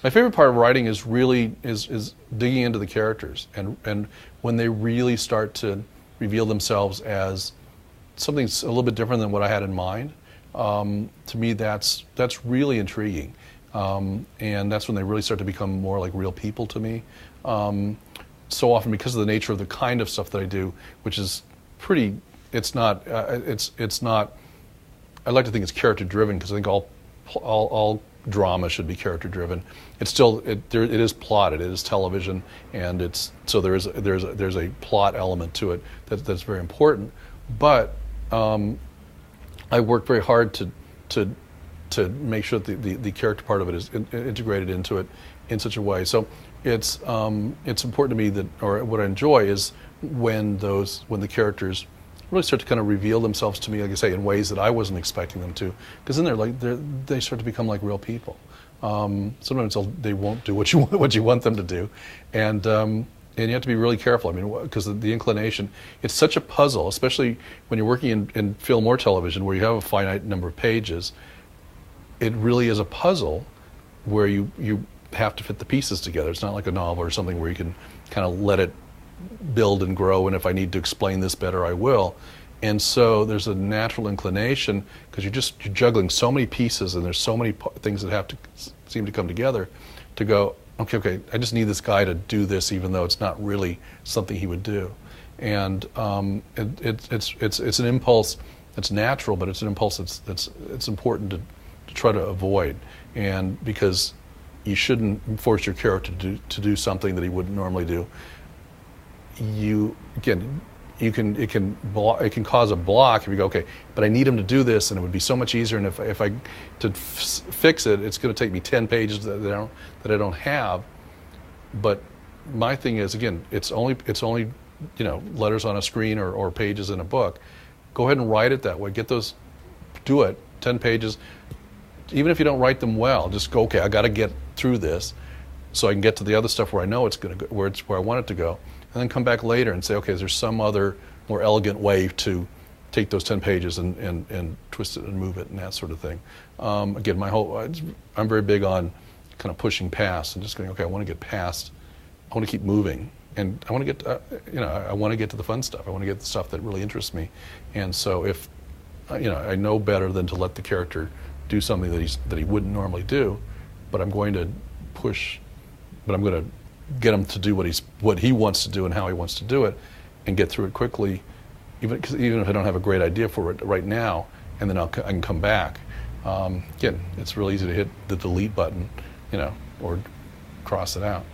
My favorite part of writing is really is digging into the characters, and when they really start to reveal themselves as something a little bit different than what I had in mind. To me, that's really intriguing, and that's when they really start to become more like real people to me. So often, because of the nature of the kind of stuff that I do, which is pretty, it's not. I like to think it's character driven, because I think all drama should be character driven. It's still it is plotted. It is television, and there's a plot element to it that's very important. But I work very hard to make sure that the character part of it is integrated into it in such a way. So it's important to me that, or what I enjoy is when the characters really start to kind of reveal themselves to me, like I say, in ways that I wasn't expecting them to, because then they start to become like real people. Sometimes they won't do what you want them to do, and you have to be really careful. I mean, because the inclination, it's such a puzzle, especially when you're working in film or television, where you have a finite number of pages. It really is a puzzle where you have to fit the pieces together. It's not like a novel or something where you can kind of let it build and grow, and if I need to explain this better, I will. And so there's a natural inclination, because you're juggling so many pieces, and there's so many things that have to seem to come together, to go, okay, I just need this guy to do this, even though it's not really something he would do. And it's an impulse that's natural, but it's an impulse that's important to try to avoid. And because you shouldn't force your character to do something that he wouldn't normally do. It can cause a block if you go, okay, but I need him to do this, and it would be so much easier. And if I fix it, it's going to take me 10 pages that I don't have. But my thing is, again, it's only letters on a screen or pages in a book. Go ahead and write it that way. Do it 10 pages. Even if you don't write them well, just go, okay, I got to get through this, so I can get to the other stuff where I know it's going to go, where I want it to go. And then come back later and say, okay, is there some other more elegant way to take those 10 pages and twist it and move it and that sort of thing. Again, I'm very big on kind of pushing past and just going, okay, I want to get past, I want to keep moving, and I want to get, I want to get to the fun stuff. I want to get the stuff that really interests me. And so if, I know better than to let the character do something that he wouldn't normally do, but I'm going to get him to do what he wants to do and how he wants to do it, and get through it quickly, even if I don't have a great idea for it right now, and then I can come back. Again, it's real easy to hit the delete button, or cross it out.